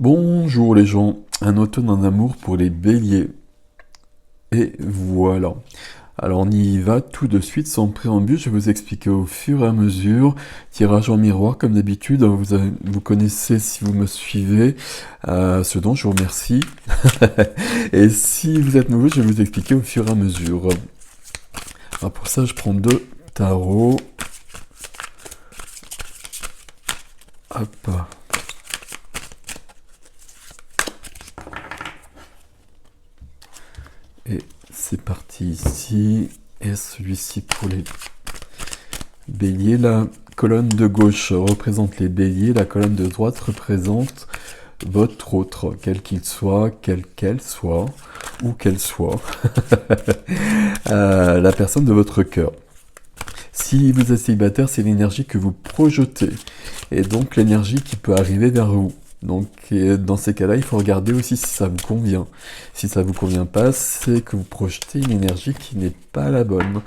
Bonjour les gens, un automne en amour pour les béliers. Et voilà. Alors on y va tout de suite sans préambule, je vais vous expliquer au fur et à mesure. Tirage en miroir comme d'habitude, vous connaissez si vous me suivez, ce dont je vous remercie. Et si vous êtes nouveau, je vais vous expliquer au fur et à mesure. Alors pour ça je prends deux tarots. Hop. Et c'est parti ici. Et celui-ci pour les béliers. La colonne de gauche représente les béliers. La colonne de droite représente votre autre, quel qu'il soit, quelle qu'elle soit, ou qu'elle soit. La personne de votre cœur. Si vous êtes célibataire, c'est l'énergie que vous projetez. Et donc l'énergie qui peut arriver vers vous. Donc dans ces cas-là, il faut regarder aussi si ça vous convient. Si ça vous convient pas, c'est que vous projetez une énergie qui n'est pas la bonne.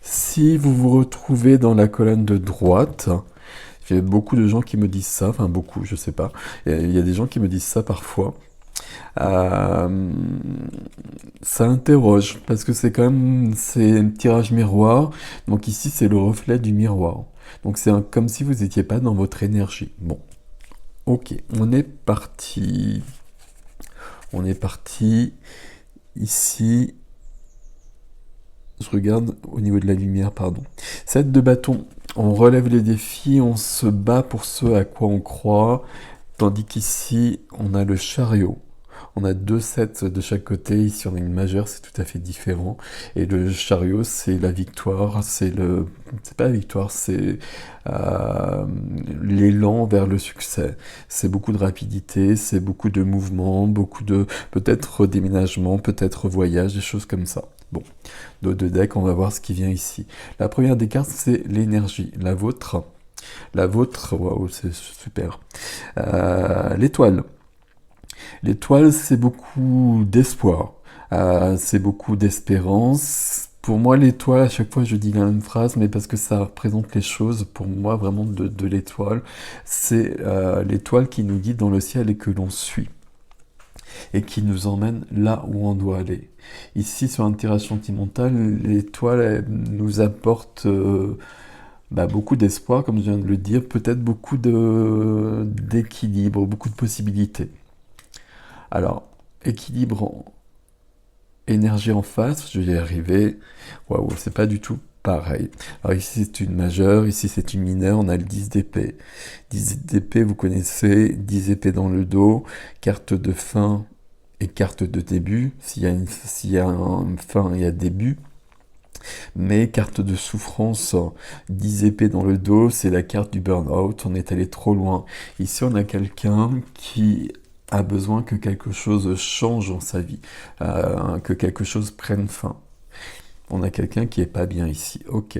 Si vous vous retrouvez dans la colonne de droite, il y a beaucoup de gens qui me disent ça, enfin beaucoup, je sais pas. Il y a des gens qui me disent ça parfois. Euh, Ça interroge parce que c'est quand même c'est un tirage miroir. Donc ici c'est le reflet du miroir. Donc c'est comme si vous n'étiez pas dans votre énergie. Bon, ok, on est parti. On est parti ici. Je regarde au niveau de la lumière, pardon. 7 de bâton. On relève les défis, on se bat pour ce à quoi on croit. Tandis qu'ici, on a le chariot. On a deux sets de chaque côté. Ici, on a une majeure, c'est tout à fait différent. Et le chariot, c'est la victoire. C'est pas la victoire, c'est l'élan vers le succès. C'est beaucoup de rapidité, c'est beaucoup de mouvement, beaucoup de peut-être déménagement, peut-être voyage, des choses comme ça. Bon, dos de deck, on va voir ce qui vient ici. La première des cartes, c'est l'énergie. La vôtre. La vôtre, waouh, c'est super. L'étoile. L'étoile, c'est beaucoup d'espoir, c'est beaucoup d'espérance. Pour moi, l'étoile, à chaque fois, je dis la même phrase, mais parce que ça représente les choses, pour moi, vraiment, de l'étoile. C'est l'étoile qui nous guide dans le ciel et que l'on suit, et qui nous emmène là où on doit aller. Ici, sur un tirage sentimental, l'étoile elle nous apporte beaucoup d'espoir, comme je viens de le dire, peut-être beaucoup d'équilibre, beaucoup de possibilités. Alors, équilibre énergie en face, je vais y arriver. Waouh, c'est pas du tout pareil. Alors ici c'est une majeure, ici c'est une mineure, on a le 10 d'épée. 10 d'épée, vous connaissez, 10 épées dans le dos, carte de fin et carte de début. S'il y a une fin, il y a début. Mais carte de souffrance, 10 épées dans le dos, c'est la carte du burn-out, on est allé trop loin. Ici, on a quelqu'un qui a besoin que quelque chose change dans sa vie, que quelque chose prenne fin. On a quelqu'un qui est pas bien ici. Ok.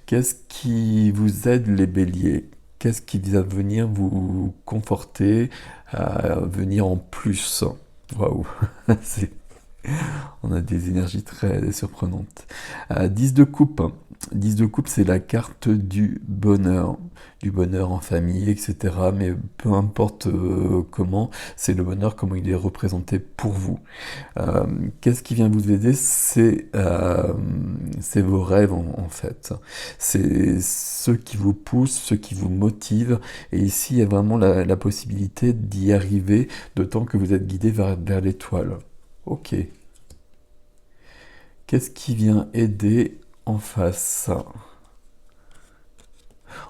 Qu'est-ce qui vous aide les béliers? Qu'est-ce qui va venir vous conforter, venir en plus? Waouh, c'est on a des énergies très surprenantes. 10 de coupe. 10 de coupe, c'est la carte du bonheur en famille, etc. Mais peu importe comment, c'est le bonheur, comment il est représenté pour vous. Qu'est-ce qui vient vous aider? C'est vos rêves en fait. C'est ceux qui vous poussent, ceux qui vous motivent. Et ici, il y a vraiment la possibilité d'y arriver, d'autant que vous êtes guidé vers l'étoile. Ok. Qu'est-ce qui vient aider en face?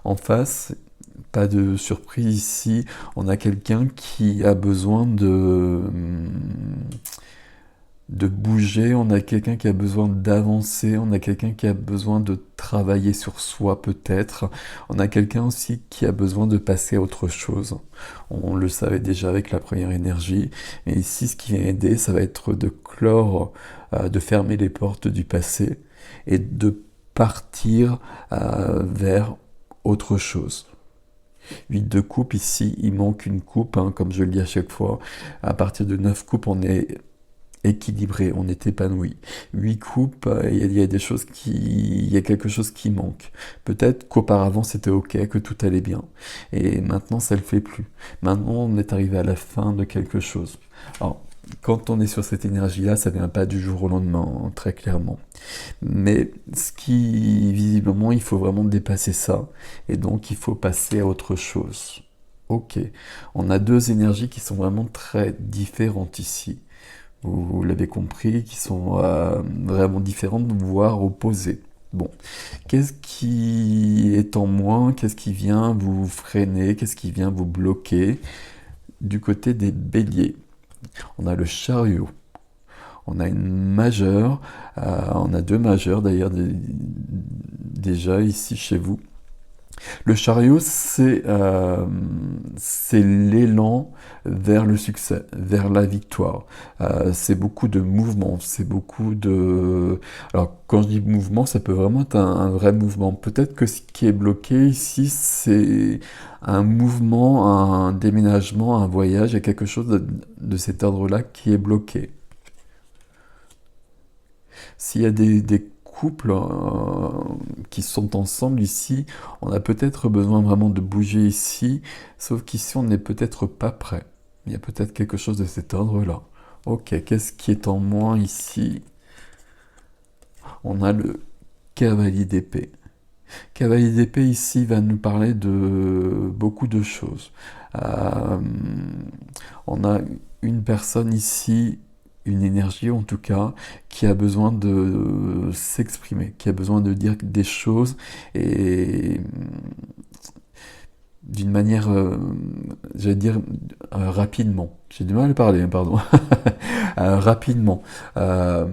En face, pas de surprise ici, on a quelqu'un qui a besoin de bouger, on a quelqu'un qui a besoin d'avancer, on a quelqu'un qui a besoin de travailler sur soi peut-être, on a quelqu'un aussi qui a besoin de passer à autre chose. On le savait déjà avec la première énergie, et ici ce qui vient aider, ça va être de clore, de fermer les portes du passé et de partir vers autre chose. 8 de coupe, ici il manque une coupe, hein, comme je le dis à chaque fois. À partir de 9 coupes, on est équilibré, on est épanoui. 8 coupes, il y a des choses il y a quelque chose qui manque. Peut-être qu'auparavant c'était ok, que tout allait bien. Et maintenant ça le fait plus. Maintenant on est arrivé à la fin de quelque chose. Alors, quand on est sur cette énergie-là, ça vient pas du jour au lendemain, hein, très clairement. Mais visiblement, il faut vraiment dépasser ça. Et donc, il faut passer à autre chose. Ok. On a deux énergies qui sont vraiment très différentes ici. Vous l'avez compris, qui sont vraiment différentes, voire opposées. Bon, qu'est-ce qui est en moins? Qu'est-ce qui vient vous freiner? Qu'est-ce qui vient vous bloquer? Du côté des béliers, on a le chariot. On a une majeure, on a deux majeures d'ailleurs déjà ici chez vous. Le chariot, c'est l'élan vers le succès, vers la victoire. C'est beaucoup de mouvement, c'est beaucoup de... Alors quand je dis mouvement, ça peut vraiment être un vrai mouvement. Peut-être que ce qui est bloqué ici, c'est un mouvement, un déménagement, un voyage, il y a quelque chose de cet ordre-là qui est bloqué. S'il y a des couples qui sont ensemble ici, on a peut-être besoin vraiment de bouger ici, sauf qu'ici on n'est peut-être pas prêt. Il y a peut-être quelque chose de cet ordre-là. Ok, qu'est-ce qui est en moins ici? On a le cavalier d'épée. Cavalier d'épée ici va nous parler de beaucoup de choses. Euh, on a une personne ici, une énergie en tout cas, qui a besoin de s'exprimer, qui a besoin de dire des choses et d'une manière, j'allais dire, rapidement. J'ai du mal à parler, hein, pardon. Rapidement. Euh,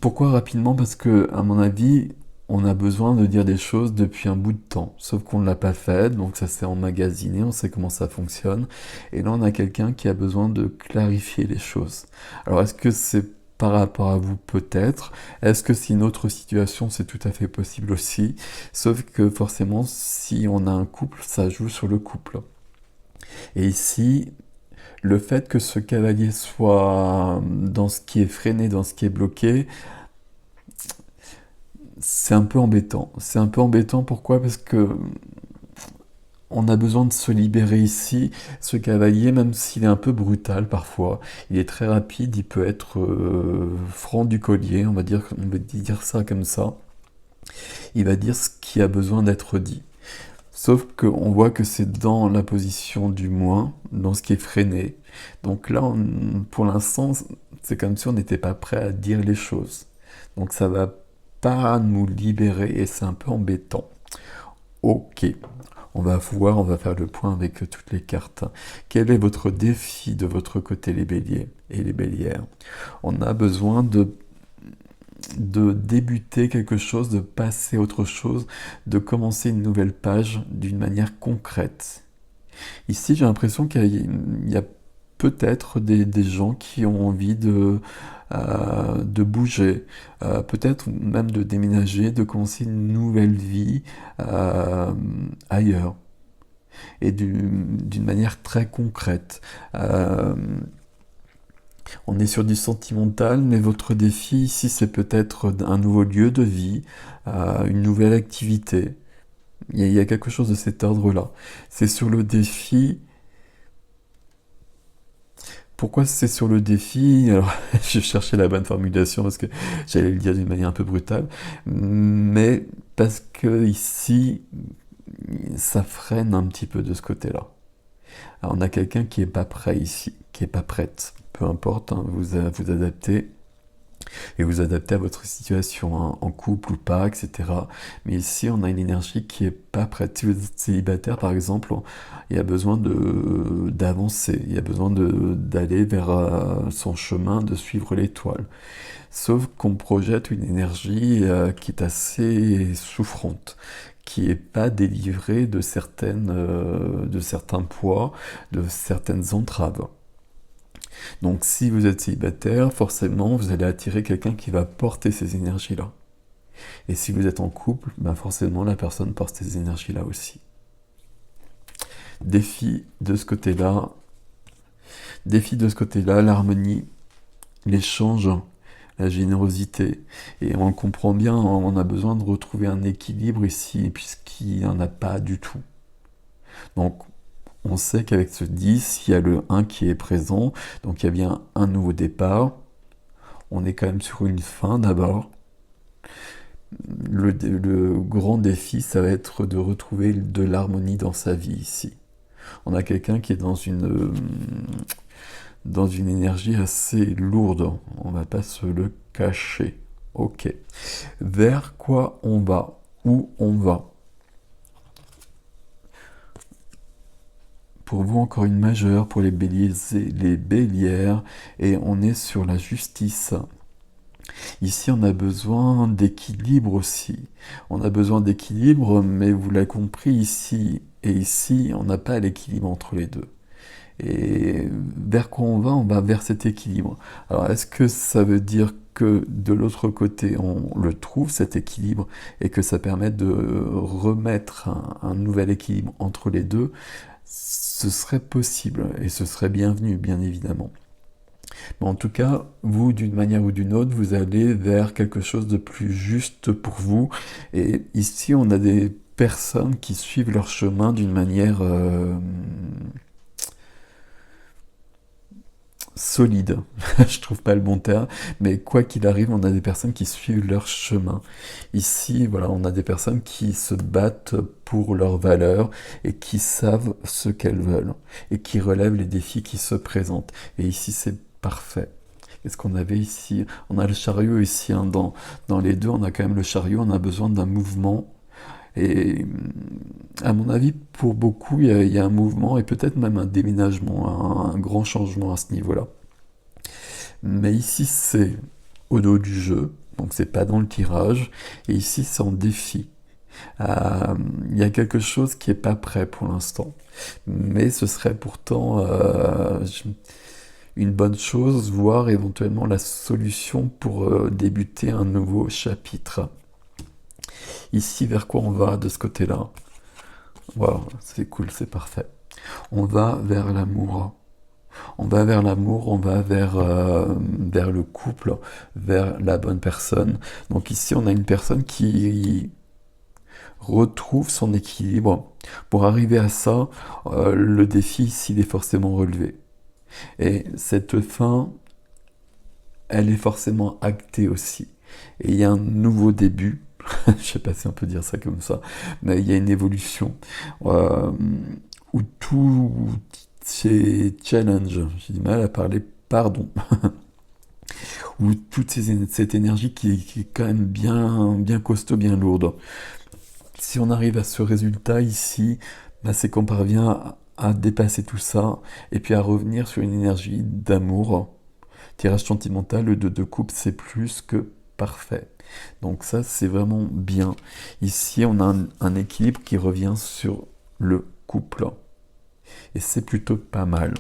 Pourquoi rapidement? Parce que, à mon avis, on a besoin de dire des choses depuis un bout de temps. Sauf qu'on ne l'a pas fait, donc ça s'est emmagasiné, on sait comment ça fonctionne. Et là, on a quelqu'un qui a besoin de clarifier les choses. Alors, est-ce que c'est par rapport à vous peut-être? Est-ce que c'est une autre situation? C'est tout à fait possible aussi. Sauf que forcément, si on a un couple, ça joue sur le couple. Et ici, le fait que ce cavalier soit dans ce qui est freiné, dans ce qui est bloqué, c'est un peu embêtant. C'est un peu embêtant, pourquoi? Parce que on a besoin de se libérer ici. Ce cavalier, même s'il est un peu brutal parfois, il est très rapide, il peut être franc du collier, on va dire ça comme ça. Il va dire ce qui a besoin d'être dit. Sauf qu'on voit que c'est dans la position du moins, dans ce qui est freiné. Donc là, pour l'instant, c'est comme si on n'était pas prêt à dire les choses. Donc ça va pas nous libérer et c'est un peu embêtant. Ok, on va voir, on va faire le point avec toutes les cartes. Quel est votre défi de votre côté, les béliers et les bélières? On a besoin de débuter quelque chose, de passer à autre chose, de commencer une nouvelle page d'une manière concrète. Ici, j'ai l'impression qu'il y a peut-être des gens qui ont envie de bouger, peut-être même de déménager, de commencer une nouvelle vie ailleurs, et d'une manière très concrète. On est sur du sentimental, mais votre défi ici, c'est peut-être un nouveau lieu de vie, une nouvelle activité. Il y a quelque chose de cet ordre-là. C'est sur le défi. Pourquoi c'est sur le défi? Alors, je cherchais la bonne formulation parce que j'allais le dire d'une manière un peu brutale, mais parce que ici, ça freine un petit peu de ce côté-là. Alors, on a quelqu'un qui est pas prêt ici, qui est pas prête. Peu importe, hein, vous adaptez et vous adaptez à votre situation, hein, en couple ou pas, etc. Mais ici, on a une énergie qui est pas prête. Si vous êtes célibataire, par exemple, il y a besoin d'avancer, il y a besoin d'aller vers son chemin, de suivre l'étoile. Sauf qu'on projette une énergie qui est assez souffrante, qui n'est pas délivrée de certains poids, de certaines entraves. Donc si vous êtes célibataire, forcément vous allez attirer quelqu'un qui va porter ces énergies-là. Et si vous êtes en couple, ben forcément la personne porte ces énergies-là aussi. Défi de ce côté-là, l'harmonie l'échange, la générosité. Et on le comprend bien, on a besoin de retrouver un équilibre ici, puisqu'il n'y en a pas du tout. Donc, on sait qu'avec ce 10, il y a le 1 qui est présent, donc il y a bien un nouveau départ. On est quand même sur une fin d'abord. Le grand défi, ça va être de retrouver de l'harmonie dans sa vie ici. On a quelqu'un qui est dans une énergie assez lourde, on va pas se le cacher. Ok. Vers quoi on va? Où on va? Pour vous, encore une majeure pour les béliers et les bélières, et on est sur la justice. Ici, on a besoin d'équilibre aussi. On a besoin d'équilibre, mais vous l'avez compris, ici et ici, on n'a pas l'équilibre entre les deux. Et vers quoi on va? On va vers cet équilibre. Alors, est-ce que ça veut dire que de l'autre côté, on le trouve, cet équilibre, et que ça permet de remettre un nouvel équilibre entre les deux? Ce serait possible, et ce serait bienvenu, bien évidemment. Mais en tout cas, vous, d'une manière ou d'une autre, vous allez vers quelque chose de plus juste pour vous. Et ici, on a des personnes qui suivent leur chemin d'une manière solide. Je trouve pas le bon terme, mais quoi qu'il arrive, on a des personnes qui suivent leur chemin. Ici, voilà, on a des personnes qui se battent pour leurs valeurs et qui savent ce qu'elles veulent et qui relèvent les défis qui se présentent. Et ici, c'est parfait. Qu'est-ce qu'on avait ici? On a le chariot ici, hein, dans les deux, on a quand même le chariot, on a besoin d'un mouvement. Et à mon avis, pour beaucoup, il y a un mouvement et peut-être même un déménagement, un grand changement à ce niveau-là. Mais ici, c'est au dos du jeu, donc c'est pas dans le tirage. Et ici, c'est en défi. Il y a quelque chose qui est pas prêt pour l'instant. Mais ce serait pourtant une bonne chose, voire éventuellement la solution pour débuter un nouveau chapitre. Ici, vers quoi on va de ce côté-là? Voilà, c'est cool, c'est parfait. On va vers l'amour. On va vers l'amour, on va vers le couple, vers la bonne personne. Donc ici, on a une personne qui retrouve son équilibre. Pour arriver à ça, le défi ici, il est forcément relevé. Et cette fin, elle est forcément actée aussi. Et il y a un nouveau début. Je sais pas si on peut dire ça comme ça, mais il y a une évolution euh, où tout ces challenges, j'ai du mal à parler, pardon, où toute cette énergie qui est quand même bien costaud, bien lourde. Si on arrive à ce résultat ici, bah, c'est qu'on parvient à dépasser tout ça et puis à revenir sur une énergie d'amour. Tirage sentimental, le 2 de coupe, c'est plus que parfait. Donc ça, c'est vraiment bien. Ici, on a un équilibre qui revient sur le couple. Et c'est plutôt pas mal.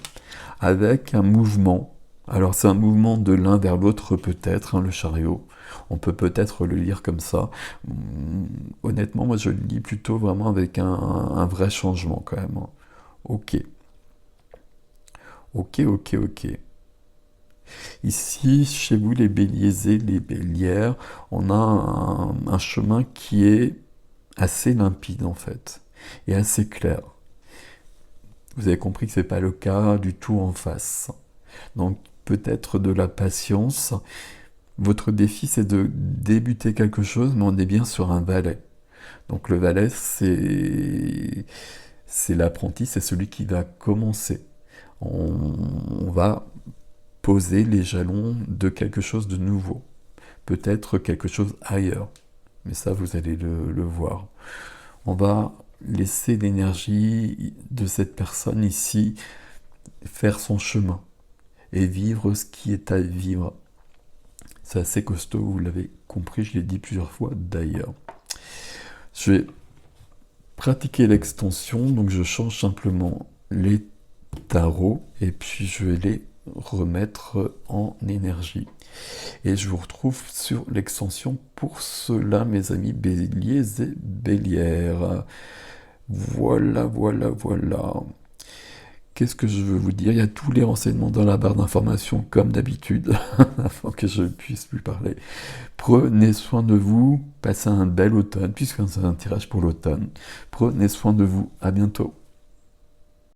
Avec un mouvement. Alors c'est un mouvement de l'un vers l'autre peut-être, hein, le chariot. On peut peut-être le lire comme ça. Honnêtement, moi je le lis plutôt vraiment avec un vrai changement quand même. Ok. Ok, ok, ok. Ici, chez vous, les béliers et les bélières, on a un chemin qui est assez limpide en fait, et assez clair. Vous avez compris que ce n'est pas le cas du tout en face. Donc peut-être de la patience. Votre défi, c'est de débuter quelque chose, mais on est bien sur un valet. Donc le valet, c'est l'apprenti, c'est celui qui va commencer. On va poser les jalons de quelque chose de nouveau. Peut-être quelque chose ailleurs. Mais ça, vous allez le voir. On va laisser l'énergie de cette personne ici faire son chemin et vivre ce qui est à vivre. C'est assez costaud, vous l'avez compris, je l'ai dit plusieurs fois d'ailleurs. Je vais pratiquer l'extension, donc je change simplement les tarots et puis je vais les remettre en énergie. Et je vous retrouve sur l'extension pour cela, mes amis béliers et bélières. Voilà, voilà, voilà. qu'est-ce que je veux vous dire? Il y a tous les renseignements dans la barre d'information, comme d'habitude, avant que je puisse plus parler. Prenez soin de vous, passez un bel automne, puisque c'est un tirage pour l'automne. Prenez soin de vous, à bientôt.